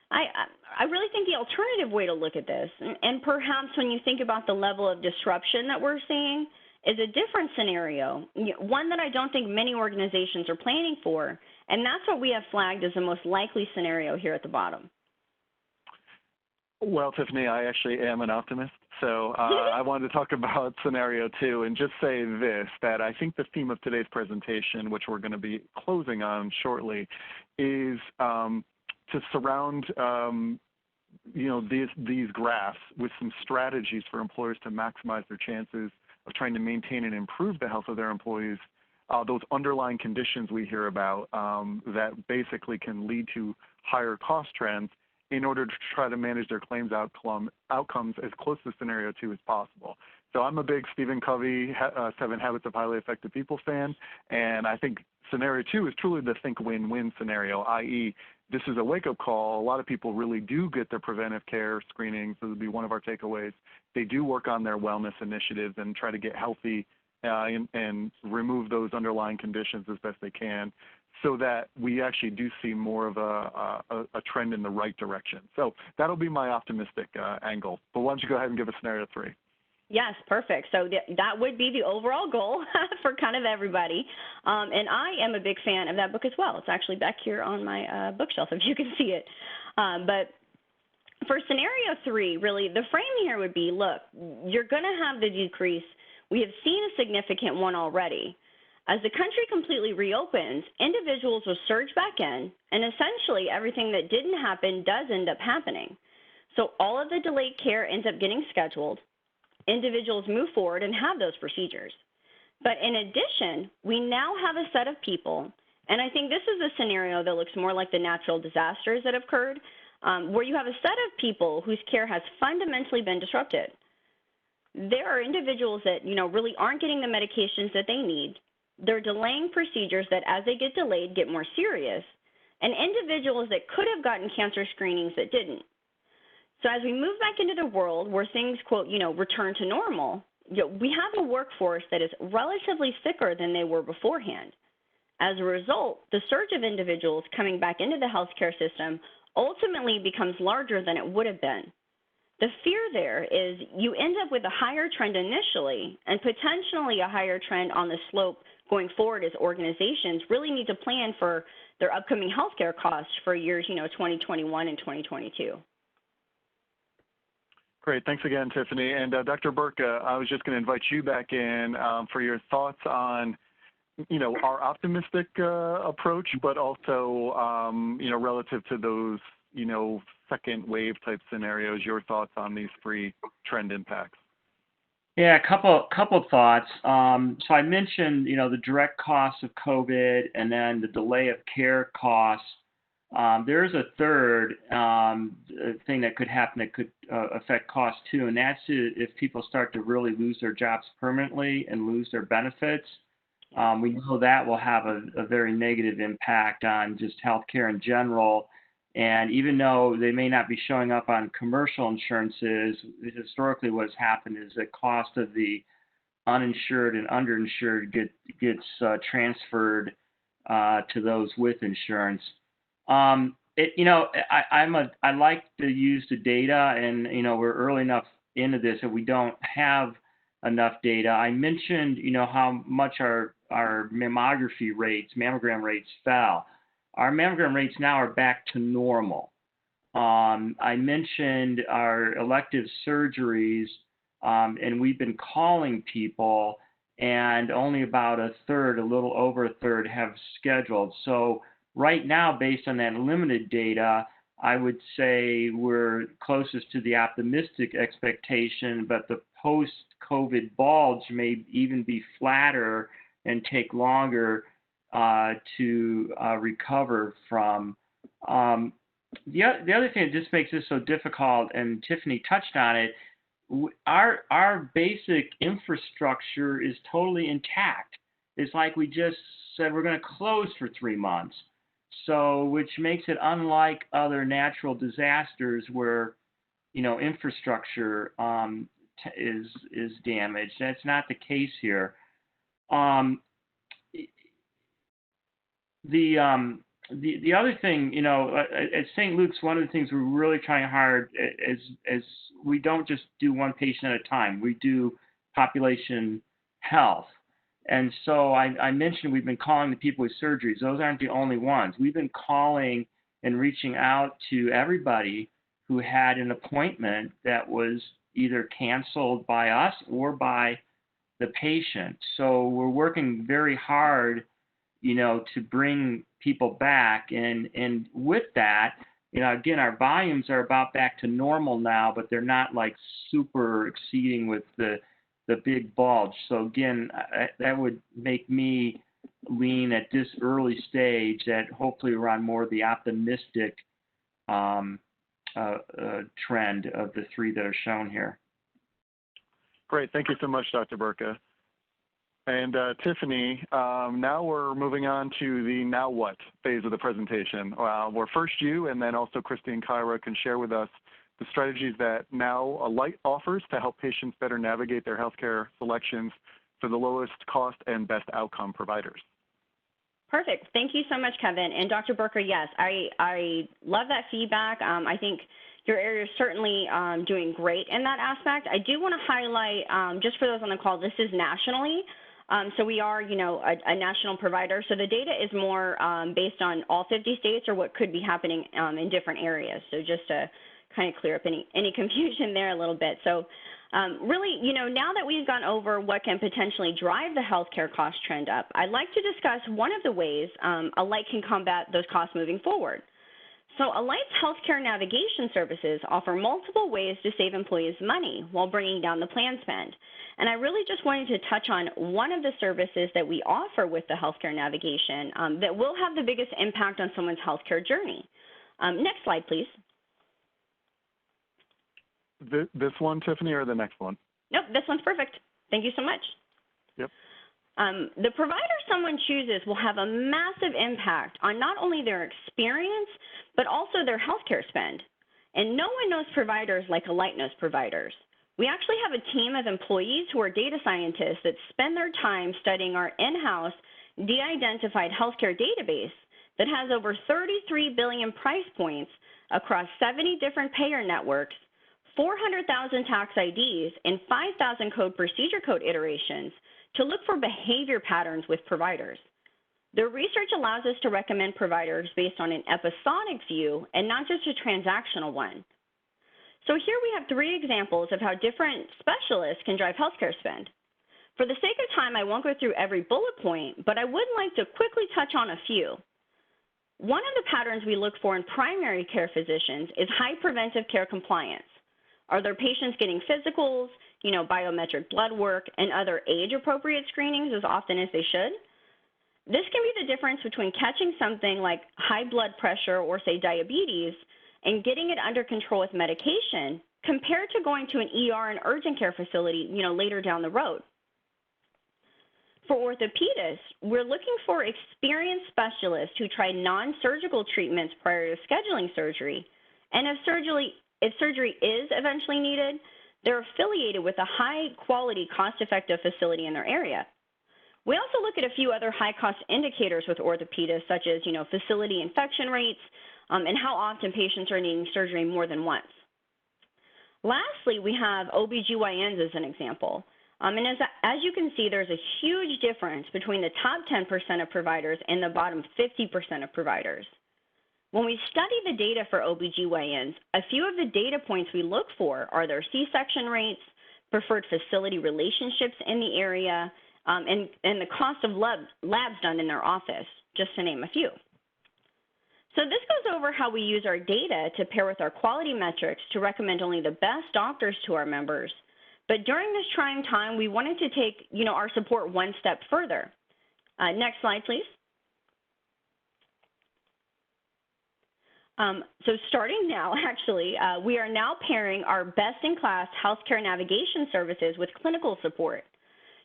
I really think the alternative way to look at this, and perhaps when you think about the level of disruption that we're seeing, is a different scenario, one that I don't think many organizations are planning for, and that's what we have flagged as the most likely scenario here at the bottom. Well, Tiffany, I actually am an optimist, so I wanted to talk about scenario 2 and just say this, that I think the theme of today's presentation, which we're going to be closing on shortly, is to surround you know, these graphs with some strategies for employers to maximize their chances of trying to maintain and improve the health of their employees, those underlying conditions we hear about that basically can lead to higher cost trends, in order to try to manage their claims outcomes as close to scenario 2 as possible. So I'm a big Stephen Covey, 7 Habits of Highly Effective People fan, and I think scenario 2 is truly the think win-win scenario, i.e., this is a wake-up call. A lot of people really do get their preventive care screenings. So this would be one of our takeaways. They do work on their wellness initiatives and try to get healthy and remove those underlying conditions as best they can, so that we actually do see more of a trend in the right direction. So that'll be my optimistic angle. But why don't you go ahead and give us scenario 3? Yes, perfect. So that would be the overall goal for kind of everybody. And I am a big fan of that book as well. It's actually back here on my bookshelf if you can see it. But for scenario 3, really, the frame here would be, look, you're going to have the decrease. We have seen a significant one already. As the country completely reopens, individuals will surge back in, and essentially everything that didn't happen does end up happening. So all of the delayed care ends up getting scheduled. Individuals move forward and have those procedures. But in addition, we now have a set of people, and I think this is a scenario that looks more like the natural disasters that have occurred, where you have a set of people whose care has fundamentally been disrupted. There are individuals that, really aren't getting the medications that they need. They're delaying procedures that, as they get delayed, get more serious, and individuals that could have gotten cancer screenings that didn't. So as we move back into the world where things, quote, return to normal, we have a workforce that is relatively sicker than they were beforehand. As a result, the surge of individuals coming back into the healthcare system ultimately becomes larger than it would have been. The fear there is you end up with a higher trend initially and potentially a higher trend on the slope going forward as organizations really need to plan for their upcoming healthcare costs for years, 2021 and 2022. Great. Thanks again, Tiffany. And Dr. Bertka, I was just going to invite you back in for your thoughts on, our optimistic approach, but also, relative to those, second wave type scenarios, your thoughts on these 3 trend impacts. Yeah, a couple of thoughts. So I mentioned, the direct costs of COVID and then the delay of care costs. There's a third thing that could happen that could affect costs too, and that's if people start to really lose their jobs permanently and lose their benefits. We know that will have a very negative impact on just healthcare in general. And even though they may not be showing up on commercial insurances, historically what's happened is the cost of the uninsured and underinsured gets transferred to those with insurance. I like to use the data, and we're early enough into this that we don't have enough data. I mentioned how much our mammogram rates fell. Our mammogram rates now are back to normal. I mentioned our elective surgeries, and we've been calling people, and only about a little over a third have scheduled. So right now, based on that limited data, I would say we're closest to the optimistic expectation, but the post-COVID bulge may even be flatter and take longer to recover from. The other thing that just makes this so difficult, and Tiffany touched on it, our basic infrastructure is totally intact. It's like we just said we're going to close for 3 months. So, which makes it unlike other natural disasters where, infrastructure is damaged. That's not the case here. The other thing, at St. Luke's, one of the things we're really trying hard is we don't just do one patient at a time. We do population health. And so I mentioned we've been calling the people with surgeries. Those aren't the only ones. We've been calling and reaching out to everybody who had an appointment that was either canceled by us or by the patient. So we're working very hard, to bring people back. And with that, again, our volumes are about back to normal now, but they're not like super exceeding with the big bulge. So again, that would make me lean at this early stage that hopefully we're on more of the optimistic trend of the three that are shown here. Great. Thank you so much, Dr. Bertka. And Tiffany, now we're moving on to the now what phase of the presentation, where first you and then also Christy and Kyra can share with us the strategies that now Alight offers to help patients better navigate their healthcare selections for the lowest cost and best outcome providers. Perfect. Thank you so much, Kevin. And Dr. Bertka, yes, I love that feedback. I think your area is certainly doing great in that aspect. I do want to highlight, just for those on the call, this is nationally. So we are, a national provider. So the data is more based on all 50 states or what could be happening in different areas. So just to kind of clear up any confusion there a little bit. So really, now that we've gone over what can potentially drive the healthcare cost trend up, I'd like to discuss one of the ways Alight can combat those costs moving forward. So Alight's healthcare navigation services offer multiple ways to save employees money while bringing down the plan spend. And I really just wanted to touch on one of the services that we offer with the healthcare navigation that will have the biggest impact on someone's healthcare journey. Next slide, please. This one, Tiffany, or the next one? Nope, this one's perfect. Thank you so much. Yep. The provider someone chooses will have a massive impact on not only their experience, but also their healthcare spend. And no one knows providers like Alight knows providers. We actually have a team of employees who are data scientists that spend their time studying our in-house de-identified healthcare database that has over 33 billion price points across 70 different payer networks, 400,000 tax IDs, and 5,000 procedure code iterations to look for behavior patterns with providers. The research allows us to recommend providers based on an episodic view and not just a transactional one. So here we have 3 examples of how different specialists can drive healthcare spend. For the sake of time, I won't go through every bullet point, but I would like to quickly touch on a few. One of the patterns we look for in primary care physicians is high preventive care compliance. Are their patients getting physicals, biometric blood work, and other age-appropriate screenings as often as they should? This can be the difference between catching something like high blood pressure or, say, diabetes and getting it under control with medication compared to going to an ER and urgent care facility, later down the road. For orthopedists, we're looking for experienced specialists who try non-surgical treatments prior to scheduling surgery, and if surgery is eventually needed, they're affiliated with a high-quality, cost-effective facility in their area. We also look at a few other high-cost indicators with orthopedists, such as, facility infection rates and how often patients are needing surgery more than once. Lastly, we have OBGYNs as an example. And as you can see, there's a huge difference between the top 10% of providers and the bottom 50% of providers. When we study the data for OBGYNs, a few of the data points we look for are their C-section rates, preferred facility relationships in the area, and the cost of labs done in their office, just to name a few. So this goes over how we use our data to pair with our quality metrics to recommend only the best doctors to our members. But during this trying time, we wanted to take, our support one step further. Next slide, please. So starting now, actually, we are now pairing our best-in-class healthcare navigation services with clinical support.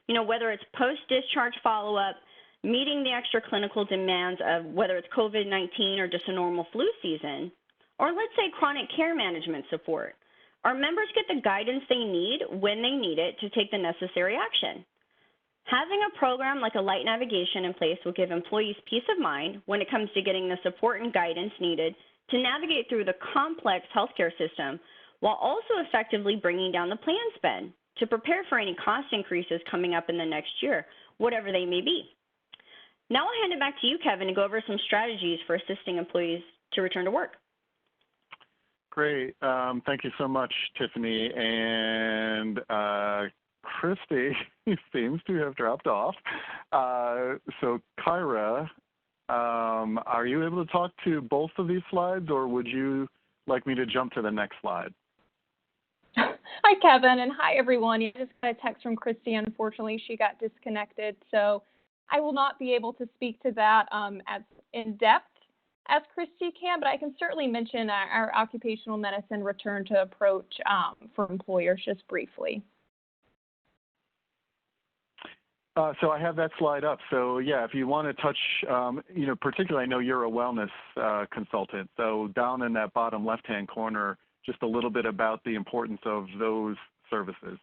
Whether it's post-discharge follow-up, meeting the extra clinical demands of whether it's COVID-19 or just a normal flu season, or let's say chronic care management support. Our members get the guidance they need when they need it to take the necessary action. Having a program like Alight Navigation in place will give employees peace of mind when it comes to getting the support and guidance needed to navigate through the complex healthcare system while also effectively bringing down the plan spend to prepare for any cost increases coming up in the next year, whatever they may be. Now I'll hand it back to you, Kevin, to go over some strategies for assisting employees to return to work. Great. Thank you so much, Tiffany. And Christy seems to have dropped off. So Kyra, are you able to talk to both of these slides, or would you like me to jump to the next slide? Hi, Kevin, and hi, everyone. You just got a text from Christy. Unfortunately, she got disconnected, so I will not be able to speak to that as in depth. as Christy can, but I can certainly mention our occupational medicine return to approach for employers just briefly. So I have that slide up. So yeah, if you want to touch, particularly I know you're a wellness consultant. So down in that bottom left-hand corner, just a little bit about the importance of those services.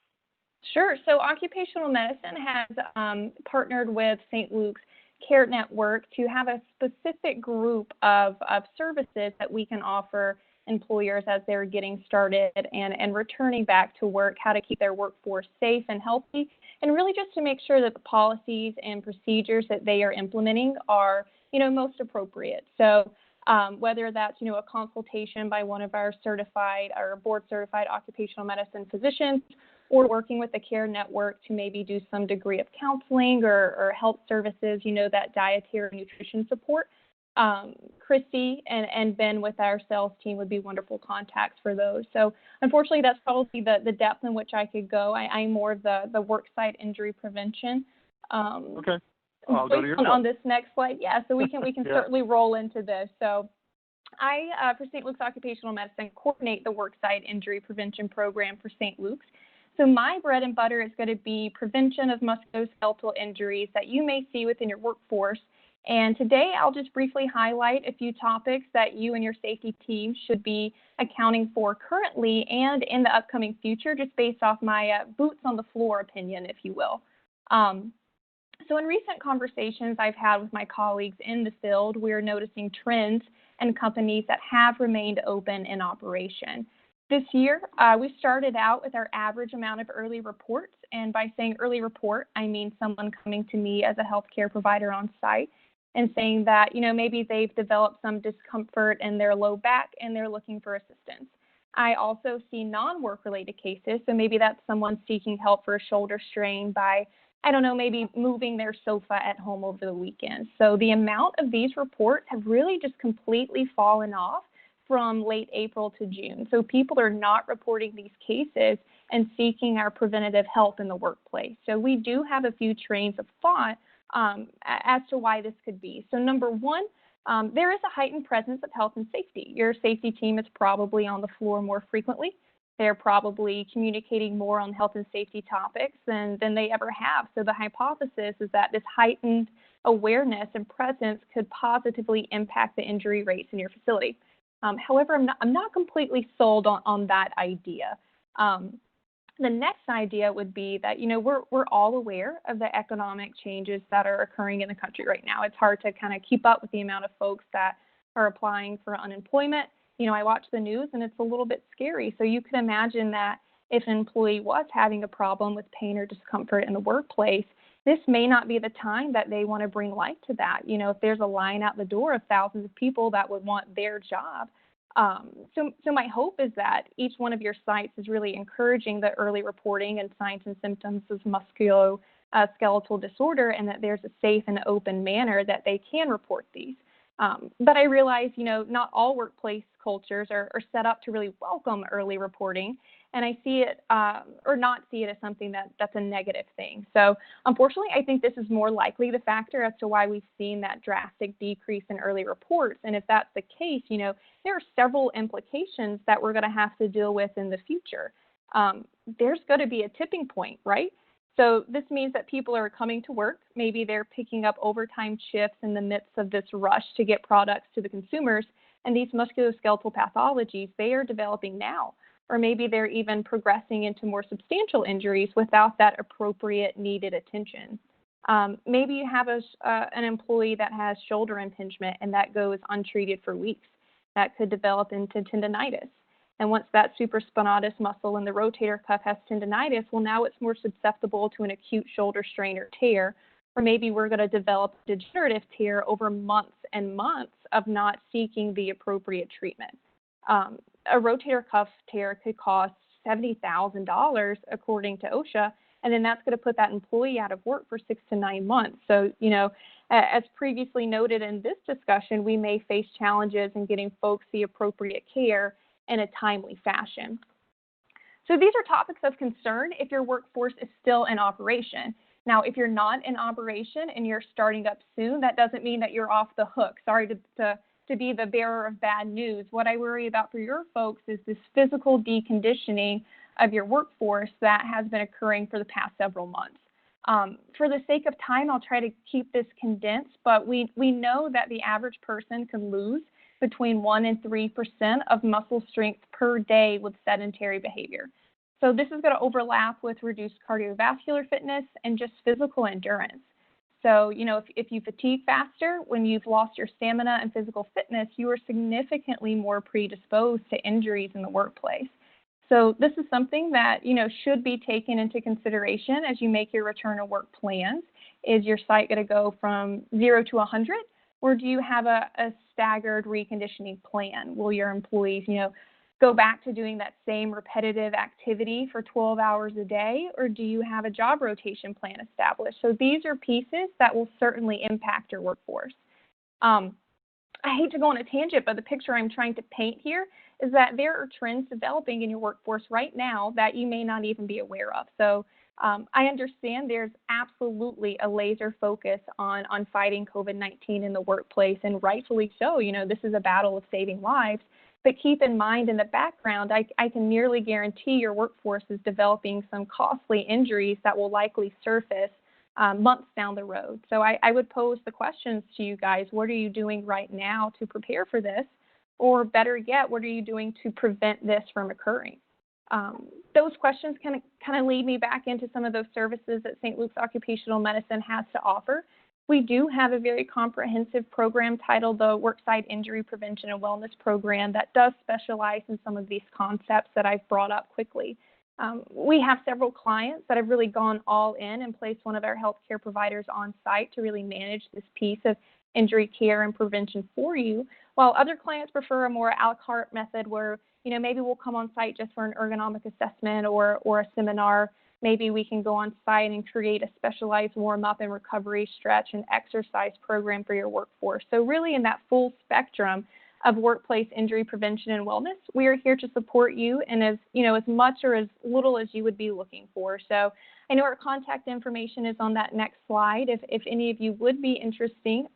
Sure. So occupational medicine has partnered with St. Luke's Care Network to have a specific group of services that we can offer employers as they're getting started and returning back to work, how to keep their workforce safe and healthy, and really just to make sure that the policies and procedures that they are implementing are, most appropriate. So whether that's, a consultation by one of our certified or board certified occupational medicine physicians, or working with the Care Network to maybe do some degree of counseling or health services, that dietary nutrition support. Christy and Ben with our sales team would be wonderful contacts for those. So unfortunately, that's probably the depth in which I could go. I'm more of the worksite injury prevention. Okay. I'll go to your on this next slide. Yeah, so we can yeah. Certainly roll into this. So I, for St. Luke's Occupational Medicine, coordinate the worksite injury prevention program for St. Luke's. So my bread and butter is going to be prevention of musculoskeletal injuries that you may see within your workforce. And today I'll just briefly highlight a few topics that you and your safety team should be accounting for currently and in the upcoming future, just based off my boots on the floor opinion, if you will. So in recent conversations I've had with my colleagues in the field, we're noticing trends in companies that have remained open in operation. This year, we started out with our average amount of early reports, and by saying early report, I mean someone coming to me as a healthcare provider on site and saying that, maybe they've developed some discomfort in their low back and they're looking for assistance. I also see non-work related cases, so maybe that's someone seeking help for a shoulder strain by, maybe moving their sofa at home over the weekend. So the amount of these reports have really just completely fallen off from late April to June. So people are not reporting these cases and seeking our preventative health in the workplace. So we do have a few trains of thought as to why this could be. So number one, there is a heightened presence of health and safety. Your safety team is probably on the floor more frequently. They're probably communicating more on health and safety topics than they ever have. So the hypothesis is that this heightened awareness and presence could positively impact the injury rates in your facility. However, I'm not completely sold on that idea. The next idea would be that, we're all aware of the economic changes that are occurring in the country right now. It's hard to kind of keep up with the amount of folks that are applying for unemployment. I watch the news and it's a little bit scary. So you can imagine that if an employee was having a problem with pain or discomfort in the workplace, this may not be the time that they want to bring light to that. If there's a line out the door of thousands of people that would want their job. So my hope is that each one of your sites is really encouraging the early reporting and signs and symptoms of musculoskeletal disorder, and that there's a safe and open manner that they can report these. But I realize, not all workplace cultures are set up to really welcome early reporting, and I see it or not see it as something that's a negative thing. So unfortunately, I think this is more likely the factor as to why we've seen that drastic decrease in early reports. And if that's the case, there are several implications that we're going to have to deal with in the future. There's going to be a tipping point, right? So this means that people are coming to work. Maybe they're picking up overtime shifts in the midst of this rush to get products to the consumers. And these musculoskeletal pathologies, they are developing now. Or maybe they're even progressing into more substantial injuries without that appropriate needed attention. Maybe you have an employee that has shoulder impingement and that goes untreated for weeks. That could develop into tendinitis. And once that supraspinatus muscle in the rotator cuff has tendinitis, well, now it's more susceptible to an acute shoulder strain or tear. Or maybe we're going to develop a degenerative tear over months and months of not seeking the appropriate treatment. A rotator cuff tear could cost $70,000 according to OSHA, and then that's going to put that employee out of work for 6 to 9 months. So, as previously noted in this discussion, we may face challenges in getting folks the appropriate care in a timely fashion. So these are topics of concern if your workforce is still in operation. Now, if you're not in operation and you're starting up soon, that doesn't mean that you're off the hook. Sorry to to be the bearer of bad news. What I worry about for your folks is this physical deconditioning of your workforce that has been occurring for the past several months. For the sake of time, I'll try to keep this condensed, but we know that the average person can lose between 1% and 3% of muscle strength per day with sedentary behavior. So this is going to overlap with reduced cardiovascular fitness and just physical endurance. So, you know, if you fatigue faster, when you've lost your stamina and physical fitness, you are significantly more predisposed to injuries in the workplace. So this is something that, you know, should be taken into consideration as you make your return to work plans. Is your site going to go from 0 to 100, or do you have a staggered reconditioning plan? Will your employees, you know, go back to doing that same repetitive activity for 12 hours a day, or do you have a job rotation plan established? So these are pieces that will certainly impact your workforce. I hate to go on a tangent, but the picture I'm trying to paint here is that there are trends developing in your workforce right now that you may not even be aware of. So I understand there's absolutely a laser focus on fighting COVID-19 in the workplace, and rightfully so. You know, this is a battle of saving lives. But keep in mind in the background, I can nearly guarantee your workforce is developing some costly injuries that will likely surface months down the road. So I would pose the questions to you guys. What are you doing right now to prepare for this? Or better yet, what are you doing to prevent this from occurring? Those questions kind of lead me back into some of those services that St. Luke's Occupational Medicine has to offer. We do have a very comprehensive program titled the Worksite Injury Prevention and Wellness Program that does specialize in some of these concepts that I've brought up quickly. We have several clients that have really gone all in and placed one of our healthcare providers on site to really manage this piece of injury care and prevention for you, while other clients prefer a more a la carte method where, you know, maybe we'll come on site just for an ergonomic assessment or a seminar. Maybe we can go on site and create a specialized warm-up and recovery stretch and exercise program for your workforce. So really in that full spectrum of workplace injury prevention and wellness, we are here to support you in as much or as little as you would be looking for. So I know our contact information is on that next slide. If any of you would be interested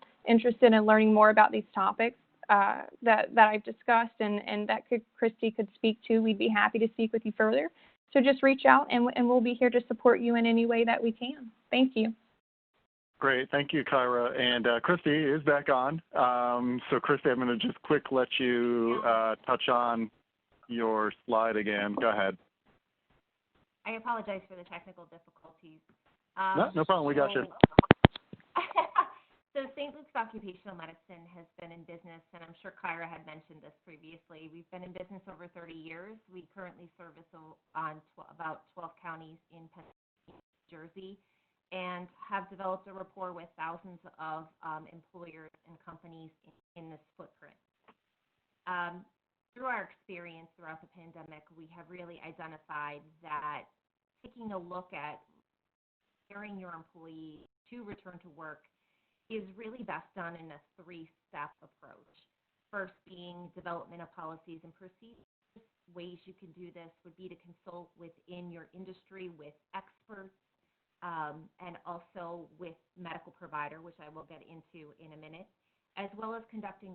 in learning more about these topics that I've discussed and that Christy could speak to, we'd be happy to speak with you further. So just reach out and we'll be here to support you in any way that we can. Thank you. Great. Thank you, Kyra. And Christy is back on. So Christy, I'm going to just let you touch on your slide again. Go ahead. I apologize for the technical difficulties. No problem. We got you. So St. Luke's Occupational Medicine has been in business, and I'm sure Kyra had mentioned this previously. We've been in business over 30 years. We currently service on about 12 counties in Pennsylvania, New Jersey, and have developed a rapport with thousands of employers and companies in this footprint. Through our experience throughout the pandemic, we have really identified that taking a look at preparing your employee to return to work is really best done in a three-step approach. First being development of policies and procedures. Ways you can do this would be to consult within your industry with experts and also with medical provider, which I will get into in a minute, as well as conducting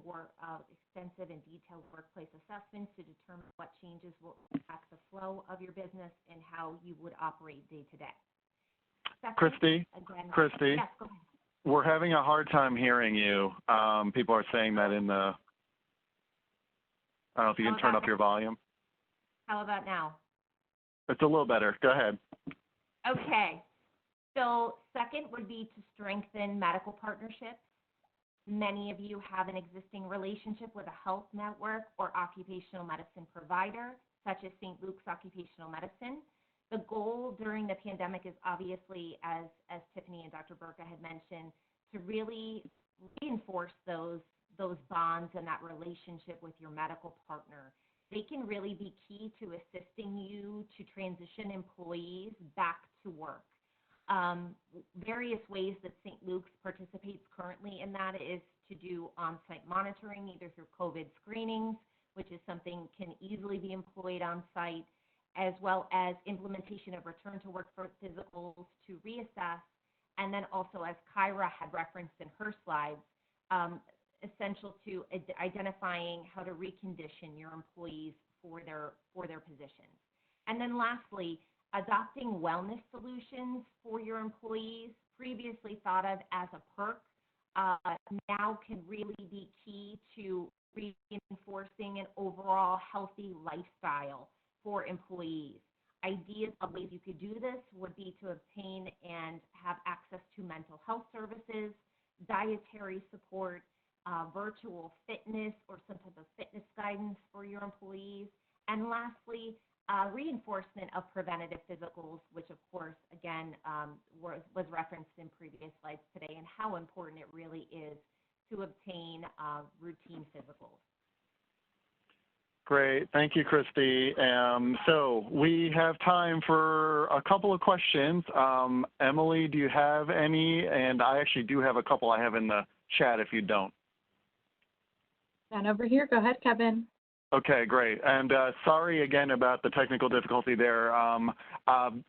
extensive and detailed workplace assessments to determine what changes will impact the flow of your business and how you would operate day to day. Christy, yes, go ahead. We're having a hard time hearing you. People are saying that in the, I don't know if you can turn up your volume. How about now? It's a little better. Go ahead. Okay. So second would be to strengthen medical partnerships. Many of you have an existing relationship with a health network or occupational medicine provider, such as St. Luke's Occupational Medicine. The goal during the pandemic is obviously, as Tiffany and Dr. Bertka had mentioned, to really reinforce those bonds and that relationship with your medical partner. They can really be key to assisting you to transition employees back to work. Various ways that St. Luke's participates currently in that is to do on-site monitoring, either through COVID screenings, which is something can easily be employed on-site, as well as implementation of return to work for physicals to reassess, and then also, as Kyra had referenced in her slides, essential to identifying how to recondition your employees for their positions. And then lastly, adopting wellness solutions for your employees, previously thought of as a perk, now can really be key to reinforcing an overall healthy lifestyle for employees. Ideas of ways you could do this would be to obtain and have access to mental health services, dietary support, virtual fitness or some type of fitness guidance for your employees, and lastly, reinforcement of preventative physicals, which of course, again, was referenced in previous slides today, and how important it really is to obtain routine physicals. Great. Thank you, Christy. So we have time for a couple of questions. Emily, do you have any? And I actually do have a couple I have in the chat if you don't. And over here, go ahead, Kevin. Okay, great. And sorry again about the technical difficulty there.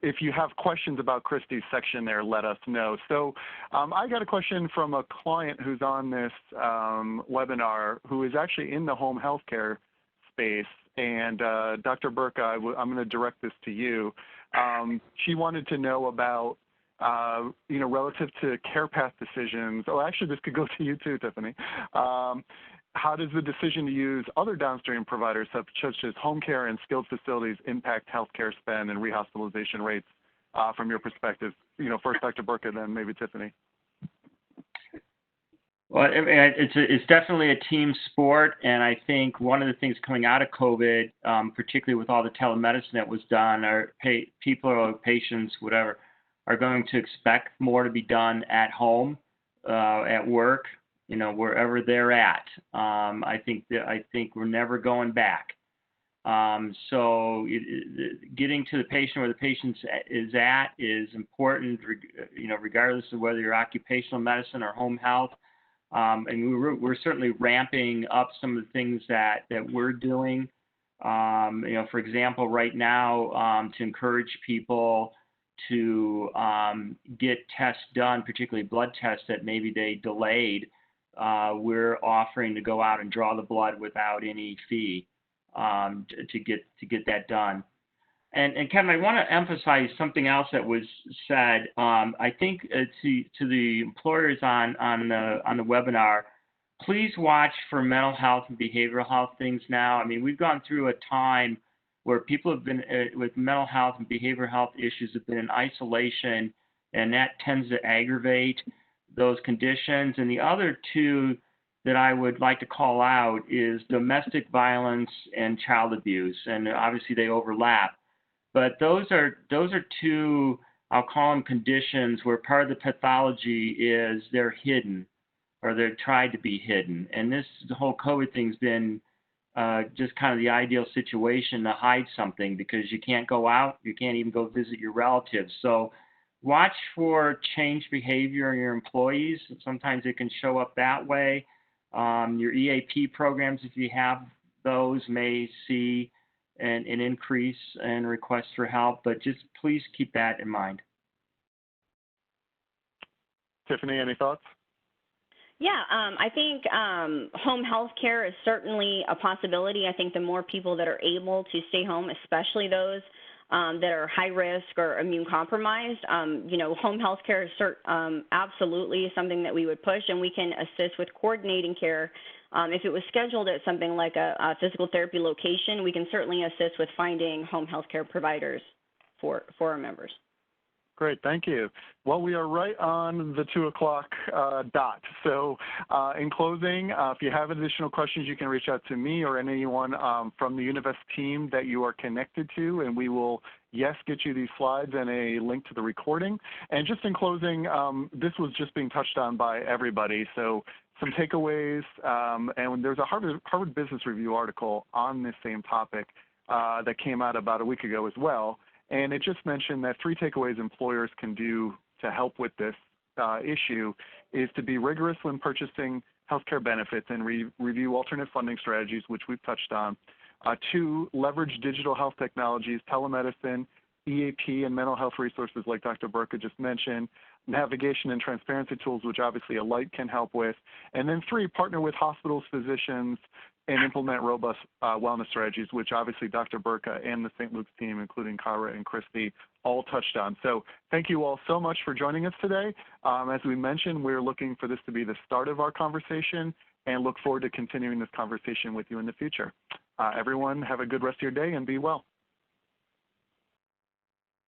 If you have questions about Christy's section there, let us know. So I got a question from a client who's on this webinar who is actually in the home healthcare space. And Dr. Bertka, I'm going to direct this to you. She wanted to know about, relative to care path decisions. Oh, actually, this could go to you too, Tiffany. How does the decision to use other downstream providers such as home care and skilled facilities impact healthcare spend and rehospitalization rates from your perspective? First Dr. Bertka, then maybe Tiffany. Well, I mean, it's definitely a team sport, and I think one of the things coming out of COVID, particularly with all the telemedicine that was done, are people or patients, whatever, are going to expect more to be done at home, at work, wherever they're at. I think we're never going back. So getting to the patient where the patient is at is important, regardless of whether you're occupational medicine or home health. And we're certainly ramping up some of the things that we're doing. For example, right now, to encourage people to get tests done, particularly blood tests that maybe they delayed, we're offering to go out and draw the blood without any fee to get that done. And Kevin, I want to emphasize something else that was said. I think to the employers on the webinar, please watch for mental health and behavioral health things now. I mean, we've gone through a time where people have been with mental health and behavioral health issues have been in isolation, and that tends to aggravate those conditions. And the other two that I would like to call out is domestic violence and child abuse, and obviously they overlap. But those are two, I'll call them conditions, where part of the pathology is they're hidden or they're tried to be hidden. And the whole COVID thing's been just kind of the ideal situation to hide something, because you can't go out, you can't even go visit your relatives. So watch for changed behavior in your employees. Sometimes it can show up that way. Your EAP programs, if you have those, may see an increase in requests for help, but just please keep that in mind. Tiffany, any thoughts? Yeah, I think home health care is certainly a possibility. I think the more people that are able to stay home, especially those that are high risk or immune compromised, home health care is absolutely something that we would push, and we can assist with coordinating care. If it was scheduled at something like a physical therapy location, we can certainly assist with finding home health care providers for our members. Great, thank you. Well, we are right on the 2 o'clock dot. So in closing, if you have additional questions, you can reach out to me or anyone from the Univest team that you are connected to, and we will, get you these slides and a link to the recording. And just in closing, this was just being touched on by everybody. So some takeaways, and there's a Harvard Business Review article on this same topic that came out about a week ago as well. And it just mentioned that 3 takeaways employers can do to help with this issue is to be rigorous when purchasing healthcare benefits and review alternate funding strategies, which we've touched on. 2, leverage digital health technologies, telemedicine, EAP, and mental health resources like Dr. Bertka just mentioned. navigation and transparency tools, which obviously Alight can help with. And then 3, partner with hospitals, physicians, and implement robust wellness strategies, which obviously Dr. Bertka and the St. Luke's team, including Kara and Christy, all touched on. So thank you all so much for joining us today. As we mentioned, we're looking for this to be the start of our conversation and look forward to continuing this conversation with you in the future. Everyone, have a good rest of your day and be well.